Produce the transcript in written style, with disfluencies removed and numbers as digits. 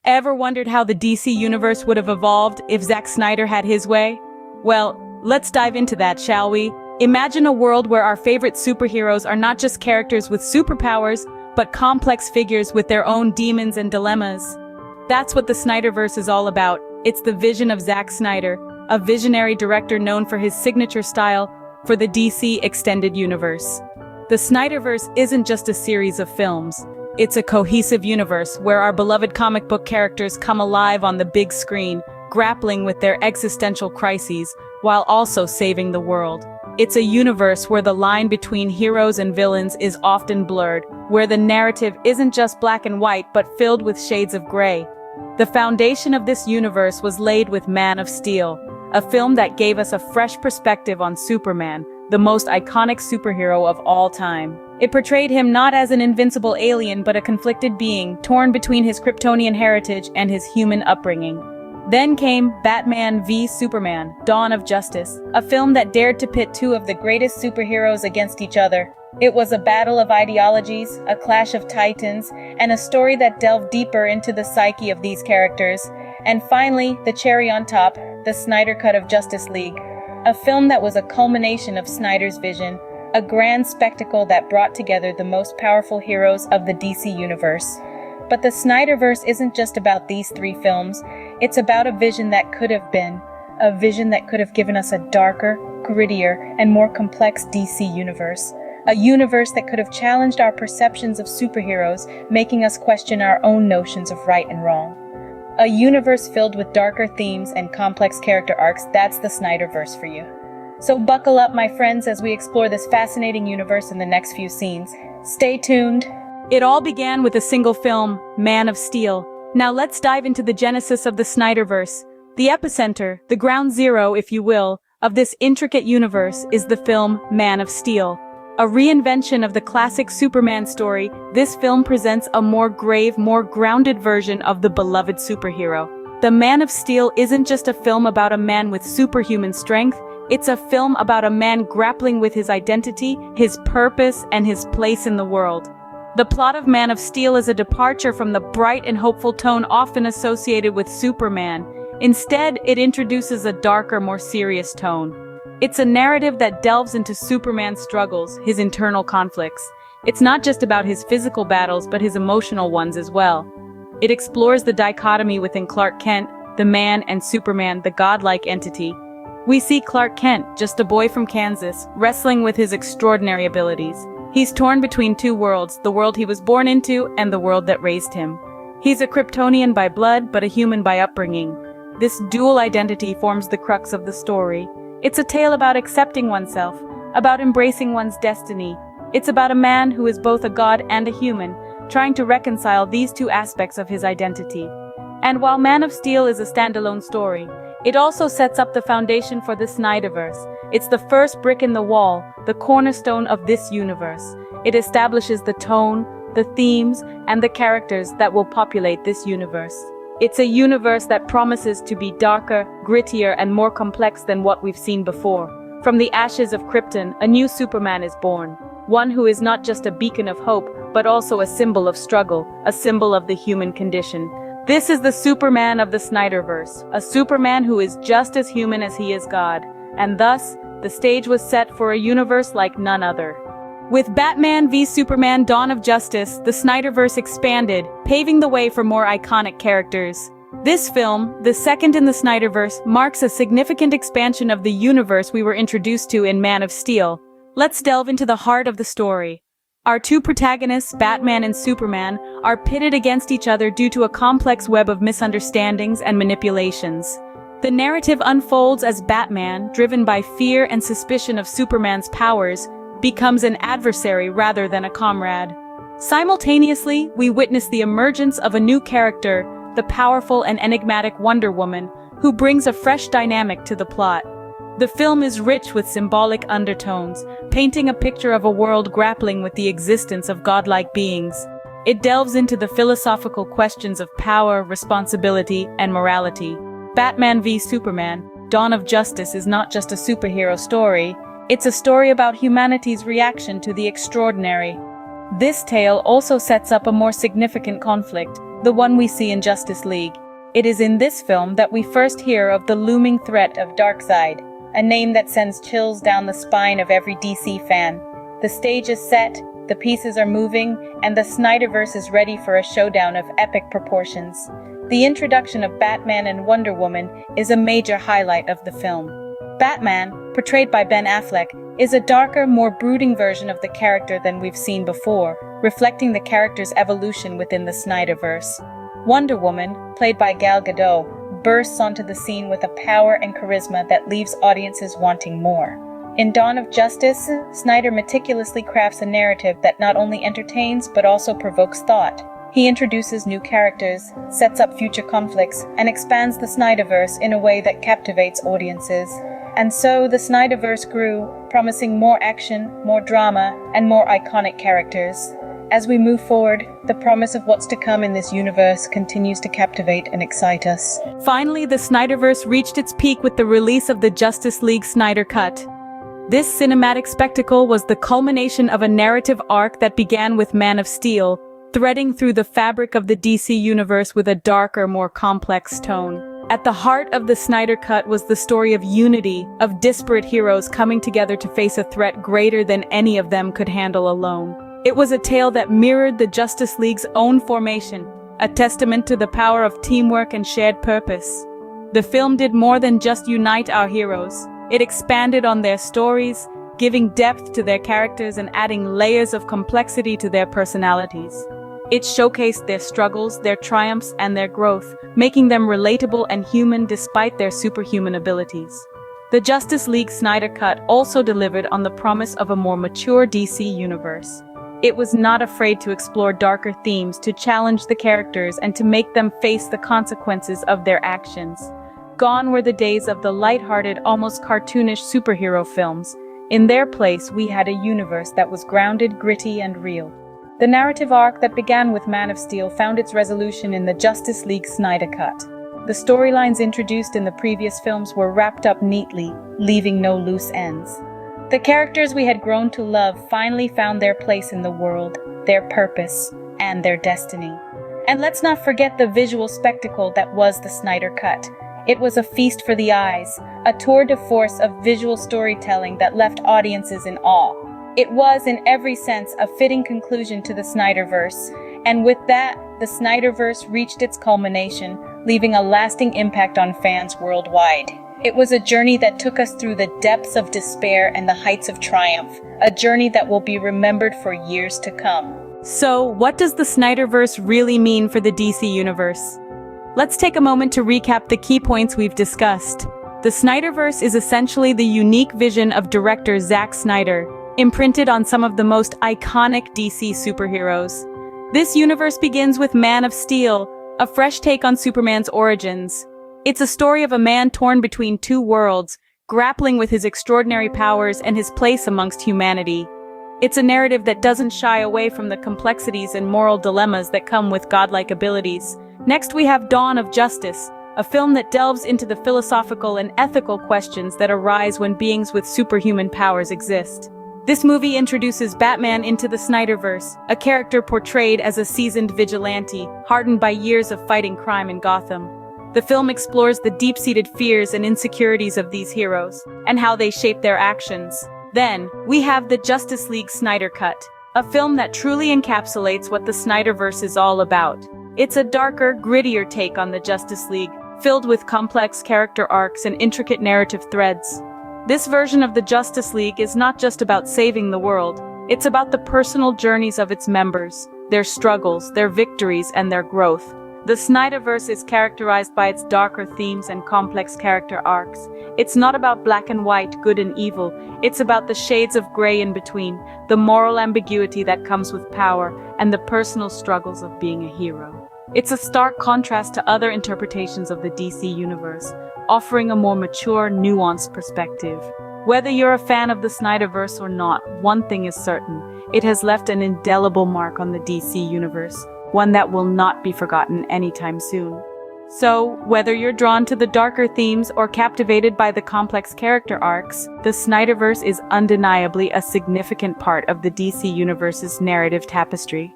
Ever wondered how the DC universe would have evolved if Zack Snyder had his way? Well, let's dive into that, shall we? Imagine a world where our favorite superheroes are not just characters with superpowers, but complex figures with their own demons and dilemmas. That's what the Snyderverse is all about. It's the vision of Zack Snyder, a visionary director known for his signature style for the DC extended universe. The Snyderverse isn't just a series of films. It's a cohesive universe where our beloved comic book characters come alive on the big screen, grappling with their existential crises while also saving the world. It's a universe where the line between heroes and villains is often blurred, where the narrative isn't just black and white but filled with shades of gray. The foundation of this universe was laid with Man of Steel, a film that gave us a fresh perspective on Superman, the most iconic superhero of all time. It portrayed him not as an invincible alien but a conflicted being, torn between his Kryptonian heritage and his human upbringing. Then came Batman v Superman: Dawn of Justice, a film that dared to pit two of the greatest superheroes against each other. It was a battle of ideologies, a clash of titans, and a story that delved deeper into the psyche of these characters. And finally, the cherry on top, the Snyder Cut of Justice League, a film that was a culmination of Snyder's vision, a grand spectacle that brought together the most powerful heroes of the DC universe. But the Snyderverse isn't just about these three films, it's about a vision that could have been, a vision that could have given us a darker, grittier, and more complex DC universe. A universe that could have challenged our perceptions of superheroes, making us question our own notions of right and wrong. A universe filled with darker themes and complex character arcs. That's the Snyderverse for you. So buckle up, my friends, as we explore this fascinating universe in the next few scenes. Stay tuned. It all began with a single film, Man of Steel. Now let's dive into the genesis of the Snyderverse. The epicenter, the ground zero, if you will, of this intricate universe is the film Man of Steel. A reinvention of the classic Superman story, this film presents a more grave, more grounded version of the beloved superhero. The Man of Steel isn't just a film about a man with superhuman strength, it's a film about a man grappling with his identity, his purpose, and his place in the world. The plot of Man of Steel is a departure from the bright and hopeful tone often associated with Superman. Instead, it introduces a darker, more serious tone. It's a narrative that delves into Superman's struggles, his internal conflicts. It's not just about his physical battles, but his emotional ones as well. It explores the dichotomy within Clark Kent, the man, and Superman, the godlike entity. We see Clark Kent, just a boy from Kansas, wrestling with his extraordinary abilities. He's torn between two worlds, the world he was born into and the world that raised him. He's a Kryptonian by blood, but a human by upbringing. This dual identity forms the crux of the story. It's a tale about accepting oneself, about embracing one's destiny. It's about a man who is both a god and a human, trying to reconcile these two aspects of his identity. And while Man of Steel is a standalone story, it also sets up the foundation for the Snyderverse. It's the first brick in the wall, the cornerstone of this universe. It establishes the tone, the themes, and the characters that will populate this universe. It's a universe that promises to be darker, grittier, and more complex than what we've seen before. From the ashes of Krypton, a new Superman is born. One who is not just a beacon of hope, but also a symbol of struggle, a symbol of the human condition. This is the Superman of the Snyderverse, a Superman who is just as human as he is God, and thus, the stage was set for a universe like none other. With Batman v Superman: Dawn of Justice, the Snyderverse expanded, paving the way for more iconic characters. This film, the second in the Snyderverse, marks a significant expansion of the universe we were introduced to in Man of Steel. Let's delve into the heart of the story. Our two protagonists, Batman and Superman, are pitted against each other due to a complex web of misunderstandings and manipulations. The narrative unfolds as Batman, driven by fear and suspicion of Superman's powers, becomes an adversary rather than a comrade. Simultaneously, we witness the emergence of a new character, the powerful and enigmatic Wonder Woman, who brings a fresh dynamic to the plot. The film is rich with symbolic undertones, painting a picture of a world grappling with the existence of godlike beings. It delves into the philosophical questions of power, responsibility, and morality. Batman v Superman: Dawn of Justice is not just a superhero story, it's a story about humanity's reaction to the extraordinary. This tale also sets up a more significant conflict, the one we see in Justice League. It is in this film that we first hear of the looming threat of Darkseid, a name that sends chills down the spine of every DC fan. The stage is set, the pieces are moving, and the Snyderverse is ready for a showdown of epic proportions. The introduction of Batman and Wonder Woman is a major highlight of the film. Batman, portrayed by Ben Affleck, is a darker, more brooding version of the character than we've seen before, reflecting the character's evolution within the Snyderverse. Wonder Woman, played by Gal Gadot, bursts onto the scene with a power and charisma that leaves audiences wanting more. In Dawn of Justice, Snyder meticulously crafts a narrative that not only entertains but also provokes thought. He introduces new characters, sets up future conflicts, and expands the Snyderverse in a way that captivates audiences. And so the Snyderverse grew, promising more action, more drama, and more iconic characters. As we move forward, the promise of what's to come in this universe continues to captivate and excite us. Finally, the Snyderverse reached its peak with the release of the Justice League Snyder Cut. This cinematic spectacle was the culmination of a narrative arc that began with Man of Steel, threading through the fabric of the DC universe with a darker, more complex tone. At the heart of the Snyder Cut was the story of unity, of disparate heroes coming together to face a threat greater than any of them could handle alone. It was a tale that mirrored the Justice League's own formation, a testament to the power of teamwork and shared purpose. The film did more than just unite our heroes. It expanded on their stories, giving depth to their characters and adding layers of complexity to their personalities. It showcased their struggles, their triumphs, and their growth, making them relatable and human despite their superhuman abilities. The Justice League Snyder Cut also delivered on the promise of a more mature DC universe. It was not afraid to explore darker themes, to challenge the characters, and to make them face the consequences of their actions. Gone were the days of the lighthearted, almost cartoonish superhero films. In their place, we had a universe that was grounded, gritty, and real. The narrative arc that began with Man of Steel found its resolution in the Justice League Snyder Cut. The storylines introduced in the previous films were wrapped up neatly, leaving no loose ends. The characters we had grown to love finally found their place in the world, their purpose, and their destiny. And let's not forget the visual spectacle that was the Snyder Cut. It was a feast for the eyes, a tour de force of visual storytelling that left audiences in awe. It was, in every sense, a fitting conclusion to the Snyderverse, and with that, the Snyderverse reached its culmination, leaving a lasting impact on fans worldwide. It was a journey that took us through the depths of despair and the heights of triumph, a journey that will be remembered for years to come. So, what does the Snyderverse really mean for the DC universe? Let's take a moment to recap the key points we've discussed. The Snyderverse is essentially the unique vision of director Zack Snyder, imprinted on some of the most iconic DC superheroes. This universe begins with Man of Steel, a fresh take on Superman's origins. It's a story of a man torn between two worlds, grappling with his extraordinary powers and his place amongst humanity. It's a narrative that doesn't shy away from the complexities and moral dilemmas that come with godlike abilities. Next, we have Dawn of Justice, a film that delves into the philosophical and ethical questions that arise when beings with superhuman powers exist. This movie introduces Batman into the Snyderverse, a character portrayed as a seasoned vigilante, hardened by years of fighting crime in Gotham. The film explores the deep-seated fears and insecurities of these heroes, and how they shape their actions. Then, we have the Justice League Snyder Cut, a film that truly encapsulates what the Snyderverse is all about. It's a darker, grittier take on the Justice League, filled with complex character arcs and intricate narrative threads. This version of the Justice League is not just about saving the world, it's about the personal journeys of its members, their struggles, their victories, and their growth. The Snyderverse is characterized by its darker themes and complex character arcs. It's not about black and white, good and evil, it's about the shades of gray in between, the moral ambiguity that comes with power, and the personal struggles of being a hero. It's a stark contrast to other interpretations of the DC universe, offering a more mature, nuanced perspective. Whether you're a fan of the Snyderverse or not, one thing is certain: it has left an indelible mark on the DC universe, one that will not be forgotten anytime soon. So, whether you're drawn to the darker themes or captivated by the complex character arcs, the Snyderverse is undeniably a significant part of the DC universe's narrative tapestry.